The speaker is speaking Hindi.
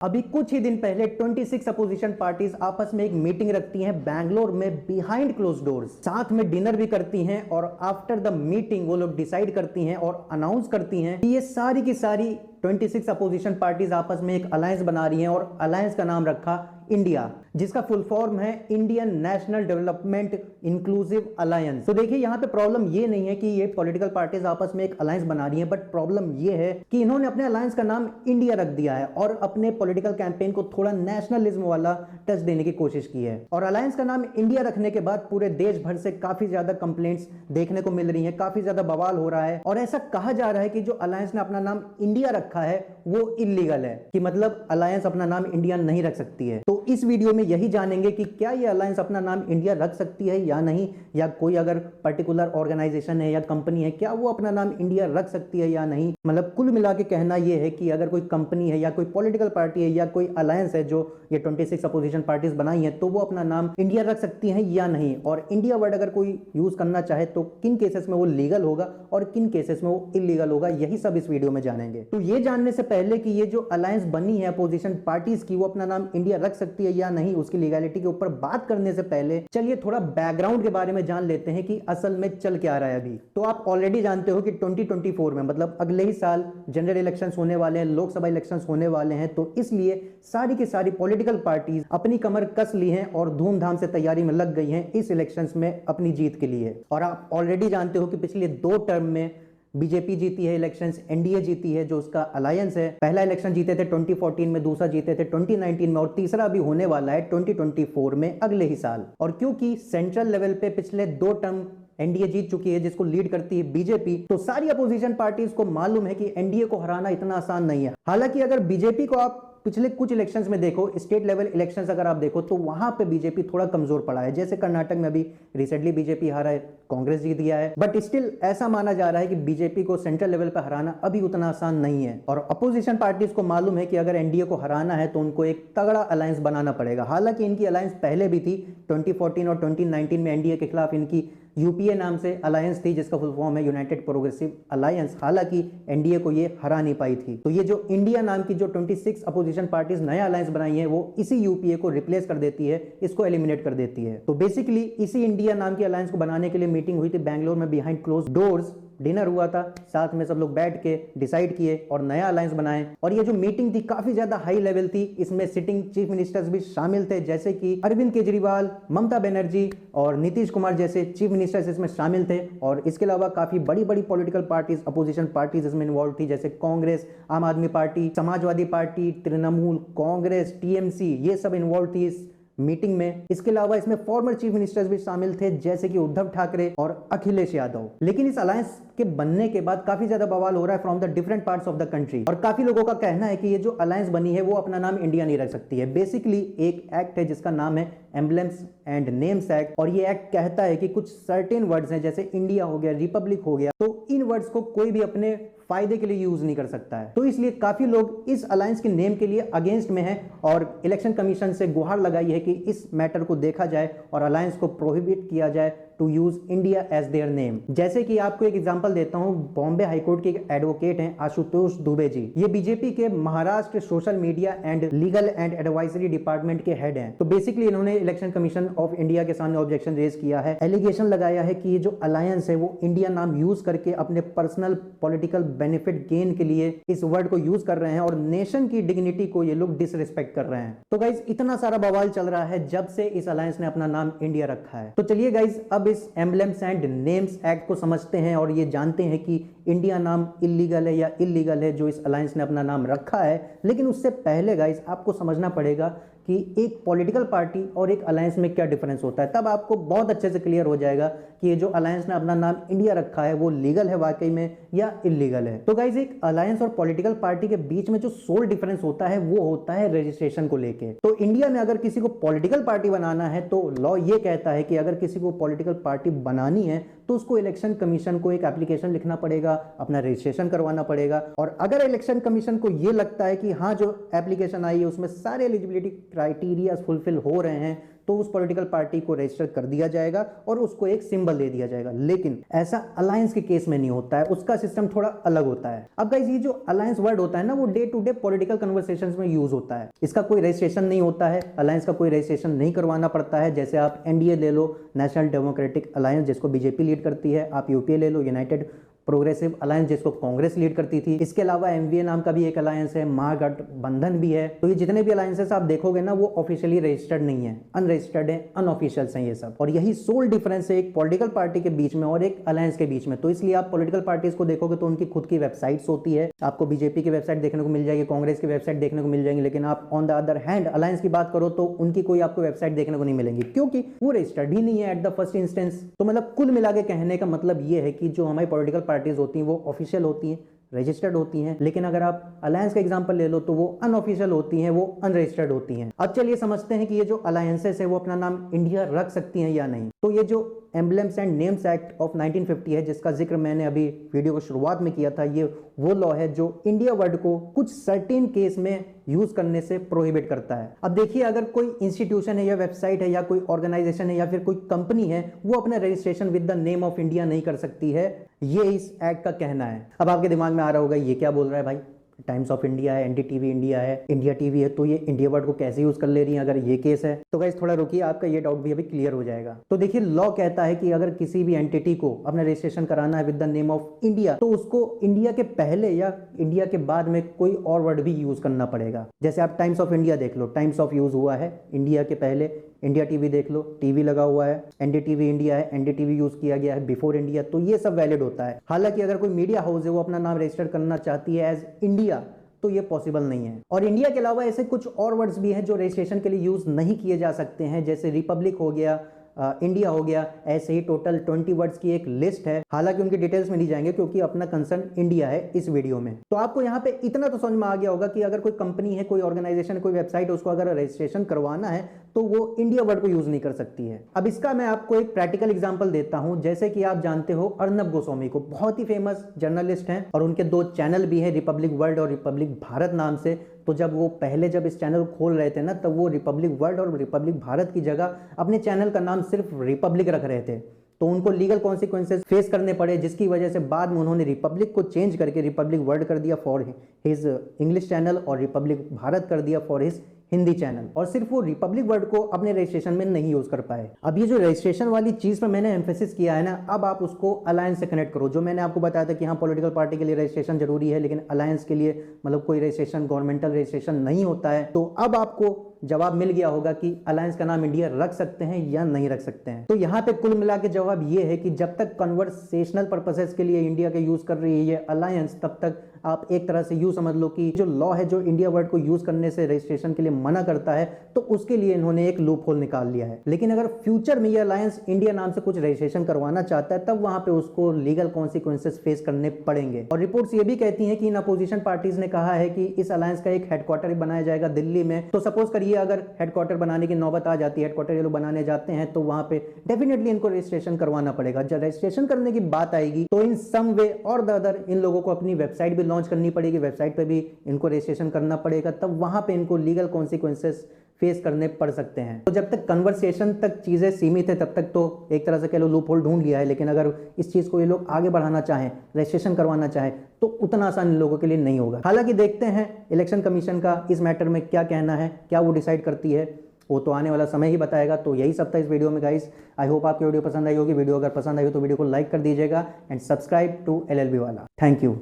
अभी कुछ ही दिन पहले 26 अपोजिशन पार्टीज आपस में एक मीटिंग रखती हैं बैंगलोर में बिहाइंड क्लोज डोर्स, साथ में डिनर भी करती हैं और आफ्टर द मीटिंग वो लोग डिसाइड करती हैं और अनाउंस करती हैं कि ये सारी की सारी 26 अपोजिशन पार्टीज आपस में एक अलायंस बना रही हैं और अलायंस का नाम रखा इंडिया, जिसका फुल फॉर्म है Indian national development inclusive alliance. तो देखिए यहाँ पे प्रॉब्लम ये नहीं है कि ये पॉलिटिकल पार्टीज आपस में एक अलायंस बना रही हैं, बट प्रॉब्लम ये है कि इन्होंने अपने अलायंस का नाम इंडिया रख दिया है और अपने पॉलिटिकल कैंपेन को थोड़ा नेशनलिज्म वाला टच देने की कोशिश की है। और अलायंस का नाम इंडिया रखने के बाद पूरे देश भर से काफी ज्यादा कंप्लेंट्स देखने को मिल रही है, काफी ज्यादा बवाल हो रहा है और ऐसा कहा जा रहा है कि जो अलायंस ने अपना नाम इंडिया रखा है वो इलीगल है, कि मतलब अलायंस अपना नाम इंडिया नहीं रख सकती है। तो इस वीडियो में यही जानेंगे कि क्या ये अलायंस अपना नाम इंडिया रख सकती है या नहीं, या कोई अगर पर्टिकुलर ऑर्गेनाइजेशन है या कंपनी है क्या वो अपना नाम इंडिया रख सकती है या नहीं। मतलब कुल मिला के कहना यह है कि अगर कोई कंपनी है या कोई पॉलिटिकल पार्टी है या कोई अलायंस है जो ये 26 अपोजिशन पार्टीज बनाई है तो वो अपना नाम इंडिया रख सकती है या नहीं, और इंडिया वर्ड अगर कोई यूज करना चाहे तो किन केसेस में वो लीगल होगा और किन केसेस में वो इलीगल होगा, यही सब इस वीडियो में जानेंगे। तो ये जानने से पहले कि ये जो अलायंस बनी है अपोजिशन पार्टीज की वो अपना नाम इंडिया रख सकती है या नहीं, उसकी लीगैलिटी के ऊपर बात करने से पहले चलिए थोड़ा बैकग्राउंड के बारे में जान लेते हैं कि असल में चल क्या रहा है अभी। तो आप ऑलरेडी जानते हो कि 2024 में मतलब अगले ही साल जनरल इलेक्शंस होने वाले हैं, लोकसभा इलेक्शंस होने वाले हैं, तो इसलिए सारी की सारी पॉलिटिकल पार्टीज अपनी कमर कस ली हैं और धूमधाम से तैयारी में लग गई हैं इस इलेक्शंस में अपनी जीत के लिए। और आप ऑलरेडी जानते हो कि पिछले 2 टर्म में बीजेपी जीती है इलेक्शंस, एनडीए जीती है जो उसका अलायंस है। पहला इलेक्शन जीते थे 2014 में, दूसरा जीते थे 2019 में और तीसरा भी होने वाला है 2024 में अगले ही साल। और क्योंकि सेंट्रल लेवल पे पिछले 2 टर्म एनडीए जीत चुकी है जिसको लीड करती है बीजेपी, तो सारी अपोजिशन पार्टीज को मालूम है कि एनडीए को हराना इतना आसान नहीं है। हालांकि अगर बीजेपी को आप पिछले कुछ इलेक्शंस में देखो, स्टेट लेवल इलेक्शंस अगर आप देखो तो वहां पे बीजेपी थोड़ा कमजोर पड़ा है। जैसे कर्नाटक में अभी रिसेंटली बीजेपी हारा है, कांग्रेस जीत गया है, बट स्टिल ऐसा माना जा रहा है कि बीजेपी को सेंट्रल लेवल पे हराना अभी उतना आसान नहीं है। और अपोजिशन पार्टीज को मालूम है कि अगर एनडीए को हराना है तो उनको एक तगड़ा अलायंस बनाना पड़ेगा। हालांकि इनकी अलायंस पहले भी थी, 2014 और 2019 में एनडीए के खिलाफ इनकी यूपीए नाम से अलायंस थी जिसका फुल फॉर्म है यूनाइटेड प्रोग्रेसिव अलायंस। हालांकि एनडीए को ये हरा नहीं पाई थी। तो ये जो इंडिया नाम की जो 26 अपोजिशन पार्टीज नया अलायंस बनाई है वो इसी यूपीए को रिप्लेस कर देती है, इसको एलिमिनेट कर देती है। तो बेसिकली इसी इंडिया नाम की अलायंस को बनाने के लिए मीटिंग हुई थी बैंगलोर में बिहाइंड क्लोज डोर्स, डिनर हुआ था, साथ में सब लोग बैठ के डिसाइड किए और नया अलायंस बनाए। और ये जो मीटिंग थी काफी ज्यादा हाई लेवल थी, इसमें सिटिंग चीफ मिनिस्टर्स भी शामिल थे जैसे कि अरविंद केजरीवाल, ममता बनर्जी और नीतीश कुमार जैसे चीफ मिनिस्टर्स इसमें शामिल थे। और इसके अलावा काफी बड़ी बड़ी पॉलिटिकल पार्टीज, अपोजिशन पार्टीज इसमें इन्वॉल्व थी जैसे कांग्रेस, आम आदमी party, Samajwadi party, Trinamool Congress, TMC, ये सब इन्वॉल्व थी इस मीटिंग में। इसके अलावा इसमें फॉर्मर चीफ मिनिस्टर्स भी शामिल थे जैसे कि उद्धव ठाकरे और अखिलेश यादव। लेकिन इस अलायंस के बनने के बाद काफी ज्यादा बवाल हो रहा है from the different parts of the country, और काफी लोगों का कहना है कि ये जो अलायंस बनी है वो अपना नाम इंडिया नहीं रख सकती है। बेसिकली एक एक्ट है जिसका नाम है एम्बलेम्स एंड नेम्स एक्ट, और ये एक्ट कहता है कि कुछ सर्टेन वर्ड्स हैं जैसे इंडिया हो गया, रिपब्लिक हो गया, तो इन वर्ड्स को कोई भी अपने फायदे के लिए यूज नहीं कर सकता है। तो इसलिए काफी लोग इस अलायंस के नेम के लिए अगेंस्ट में हैं और इलेक्शन कमीशन से गुहार लगाई है कि इस मैटर को देखा जाए और अलायंस को प्रोहिबिट किया जाए to use India as their name. जैसे कि आपको एक एग्जांपल देता हूं, बॉम्बे हाईकोर्ट के एक एडवोकेट हैं आशुतोष दुबे जी, ये बीजेपी के Maharashtra social media and legal and advisory department के हेड हैं। तो बेसिकली इन्होंने इलेक्शन कमीशन ऑफ इंडिया के सामने ऑब्जेक्शन रेज किया है, एलिगेशन लगाया है कि ये जो अलायंस है वो इंडिया नाम यूज करके अपने पर्सनल पॉलिटिकल बेनिफिट गेन के लिए इस वर्ड को यूज कर रहे हैं और नेशन की डिग्निटी को ये लोग डिसरिस्पेक्ट कर रहे हैं। तो गाइज इतना सारा बवाल चल रहा है जब से इस अलायंस ने अपना नाम इंडिया रखा है। तो चलिए गाइज अब इस एम्बलेम्स एंड नेम्स एक्ट को समझते हैं और ये जानते हैं कि इंडिया नाम इलीगल है या इलीगल है जो इस अलायंस ने अपना नाम रखा है। लेकिन उससे पहले गाइज आपको समझना पड़ेगा कि एक पॉलिटिकल पार्टी और एक अलायंस में क्या डिफरेंस होता है, तब आपको बहुत अच्छे से क्लियर हो जाएगा कि ये जो अलायंस ने अपना नाम इंडिया रखा है वो लीगल है वाकई में या इलीगल है। तो गाइज एक अलायंस और पॉलिटिकल पार्टी के बीच में जो सोल डिफरेंस होता है वो होता है रजिस्ट्रेशन को लेके। तो इंडिया में अगर किसी को पॉलिटिकल पार्टी बनाना है तो लॉ ये कहता है कि अगर किसी को पॉलिटिकल पार्टी बनानी है तो उसको इलेक्शन कमीशन को एक एप्लीकेशन लिखना पड़ेगा, अपना रजिस्ट्रेशन करवाना पड़ेगा। और अगर इलेक्शन कमीशन को ये लगता है कि हाँ जो एप्लीकेशन आई है उसमें सारे एलिजिबिलिटी क्राइटेरिया फुलफिल हो रहे हैं तो उस पॉलिटिकल पार्टी को रजिस्टर कर दिया जाएगा और उसको एक सिंबल दे दिया जाएगा। लेकिन ऐसा अलायंस के केस में नहीं होता है, उसका सिस्टम थोड़ा अलग होता है। अब गाइस ये जो अलायंस वर्ड होता है ना, वो day to day political conversations में यूज होता है। इसका कोई रजिस्ट्रेशन नहीं होता है, अलायंस का कोई रजिस्ट्रेशन नहीं करवाना पड़ता है। जैसे आप एनडीए ले लो, नेशनल डेमोक्रेटिक अलायंस, जिसको बीजेपी लीड करती है, आप यूपीए ले लो, यूनाइटेड प्रोग्रेसिव अलायंस, जिसको कांग्रेस लीड करती थी। इसके अलावा एमवीए नाम का भी एक अलायंस है, महागठबंधन भी है। तो ये जितने भी अलायंसेस आप देखोगे ना, वो ऑफिशियली रजिस्टर्ड नहीं है, अनरजिस्टर्ड है, अनऑफिशियल्स हैं ये सब। और यही सोल डिफरेंस है एक पॉलिटिकल पार्टी के बीच में और एक अलायंस के बीच में। तो इसलिए आप पॉलिटिकल पार्टीज को देखोगे तो उनकी खुद की वेबसाइट्स होती है, आपको बीजेपी की वेबसाइट देखने को मिल जाएगी, कांग्रेस की वेबसाइट देखने को मिल जाएगी। लेकिन आप on the other hand alliance की बात करो तो उनकी कोई आपको वेबसाइट देखने को नहीं मिलेगी, क्योंकि वो रजिस्टर्ड ही नहीं है एट द फर्स्ट इंस्टेंस। तो मतलब कुल मिला के कहने का मतलब ये है कि जो हमारी पॉलिटिकल पार्टीज होती हैं वो ऑफिशियल होती हैं, रजिस्टर्ड होती हैं। लेकिन अगर आप अलायंस का एग्जांपल ले लो तो वो अनऑफिशियल होती हैं, वो अनरजिस्टर्ड होती हैं। अब चलिए समझते हैं कि ये जो अलायंसेस है वो अपना नाम इंडिया रख सकती हैं या नहीं। तो ये जो emblems and names act of 1950 है, जिसका जिक्र मैंने अभी वीडियो को शुरुआत में किया था, ये वो लॉ है जो इंडिया वर्ड को कुछ सर्टेन केस में यूज करने से प्रोहिबिट करता है। अब देखिए, अगर कोई इंस्टीट्यूशन है या वेबसाइट है या कोई ऑर्गेनाइजेशन है या फिर कोई कंपनी है, वो अपना registration with the name of India नहीं कर सकती है, ये इस एक्ट का कहना है। अब आपके दिमाग में आ रहा होगा ये क्या बोल रहा है भाई, टाइम्स ऑफ इंडिया है, एनडीटीवी इंडिया है, इंडिया टीवी है, तो ये इंडिया वर्ड को कैसे यूज कर ले रही है अगर ये केस है। तो गाइस थोड़ा रुकिए, आपका ये डाउट भी अभी क्लियर हो जाएगा। तो देखिए, लॉ कहता है कि अगर किसी भी एंटिटी को अपना रजिस्ट्रेशन कराना है with the name of India, तो उसको इंडिया के पहले या इंडिया के बाद में कोई और वर्ड भी यूज करना पड़ेगा। जैसे आप टाइम्स ऑफ इंडिया देख लो, टाइम्स ऑफ यूज हुआ है इंडिया के पहले। इंडिया टीवी देख लो, टीवी लगा हुआ है, एनडीटीवी इंडिया है, एनडीटीवी यूज किया गया है बिफोर इंडिया, तो ये सब वैलिड होता है। हालांकि अगर कोई मीडिया हाउस है वो अपना नाम रजिस्टर करना चाहती है एज इंडिया, तो ये पॉसिबल नहीं है। और इंडिया के अलावा ऐसे कुछ और वर्ड्स भी हैं जो रजिस्ट्रेशन के लिए यूज नहीं किए जा सकते हैं, जैसे रिपब्लिक हो गया, इंडिया हो गया। ऐसे ही टोटल 20 वर्ड्स की एक लिस्ट है, हालांकि उनकी डिटेल्स में नहीं जाएंगे क्योंकि अपना कंसर्न इंडिया है इस वीडियो में। तो आपको यहाँ पे इतना तो समझ में आ गया होगा कि अगर कोई कंपनी है, कोई ऑर्गेनाइजेशन, कोई वेबसाइट है, उसको अगर रजिस्ट्रेशन करवाना है तो वो इंडिया वर्ड को यूज नहीं कर सकती है। अब इसका मैं आपको एक प्रैक्टिकल एग्जांपल देता हूं। जैसे कि आप जानते हो अर्नब गोस्वामी को, बहुत ही फेमस जर्नलिस्ट हैं और उनके 2 चैनल भी हैं, रिपब्लिक वर्ल्ड और रिपब्लिक भारत नाम से। तो जब वो पहले जब इस चैनल को खोल रहे थे ना, तब वो रिपब्लिक वर्ल्ड और रिपब्लिक भारत की जगह अपने चैनल का नाम सिर्फ रिपब्लिक रख रहे थे। तो उनको लीगल कॉन्सिक्वेंसेस फेस करने पड़े, जिसकी वजह से बाद में उन्होंने रिपब्लिक को चेंज करके रिपब्लिक वर्ल्ड कर दिया फॉर हिज इंग्लिश चैनल और रिपब्लिक भारत कर दिया फॉर हिज हिंदी चैनल। और सिर्फ वो रिपब्लिक वर्ड को अपने रजिस्ट्रेशन में नहीं यूज कर पाए। अब ये जो रजिस्ट्रेशन वाली चीज पर मैंने एम्फेसिस किया है ना, अब आप उसको अलायंस से कनेक्ट करो। जो मैंने आपको बताया था कि हाँ पॉलिटिकल पार्टी के लिए रजिस्ट्रेशन जरूरी है, लेकिन अलायंस के लिए मतलब कोई रजिस्ट्रेशन, गवर्नमेंटल रजिस्ट्रेशन नहीं होता है। तो अब आपको जवाब मिल गया होगा कि अलायंस का नाम इंडिया रख सकते हैं या नहीं रख सकते हैं। तो यहाँ पे कुल मिला के जवाब ये है कि जब तक कन्वर्सेशनल पर्पसेस के लिए इंडिया के यूज कर रही है ये अलायंस, तब तक आप एक तरह से यूं समझ लो कि जो लॉ है जो इंडिया वर्ड को यूज करने से रजिस्ट्रेशन के लिए मना करता है, तो उसके लिए इन्होंने एक लूप होल निकाल लिया है। लेकिन अगर फ्यूचर में ये अलायंस इंडिया नाम से कुछ रजिस्ट्रेशन करवाना चाहता है, तब वहां पे उसको लीगल कॉन्सिक्वेंसेस फेस करने पड़ेंगे। और रिपोर्ट्स ये भी कहती हैं कि इन अपोजिशन पार्टीज ने कहा है कि इस अलायंस का एक हेडक्वार्टर बनाया जाएगा दिल्ली में। तो सपोज करिए अगर हेडक्वार्टर बनाने की नौबत आ जाती है, हेडक्वार्टर ये लोग बनाने जाते हैं, तो वहां पे डेफिनेटली इनको रजिस्ट्रेशन करवाना पड़ेगा। जब रजिस्ट्रेशन करने की बात आएगी तो इन सम वे और द अदर इन लोगों को अपनी वेबसाइट भी लॉन्च करनी पड़ेगी, वेबसाइट पे भी इनको रजिस्ट्रेशन करना पड़ेगा, तब वहां पे इनको लीगल कॉन्सिक्वेंसेस फेस करने पड़ सकते हैं। तो जब तक कन्वर्सेशन तक चीजें सीमित है, तब तक तो एक तरह से कह लो लूप होल ढूंढ लिया है। लेकिन अगर इस चीज को ये लोग आगे बढ़ाना चाहें, रजिस्ट्रेशन करवाना चाहें, तो उतना आसान इन लोगों के लिए नहीं होगा। हालांकि देखते हैं इलेक्शन कमीशन का इस मैटर में क्या कहना है, क्या वो डिसाइड करती है, वो तो आने वाला समय ही बताएगा। तो यही सब था इस वीडियो में गाइस। आई होप आपकी वीडियो पसंद आई होगी। वीडियो अगर पसंद आई हो तो वीडियो को लाइक कर दीजिएगा एंड सब्सक्राइब टू LLB वाला। Thank you.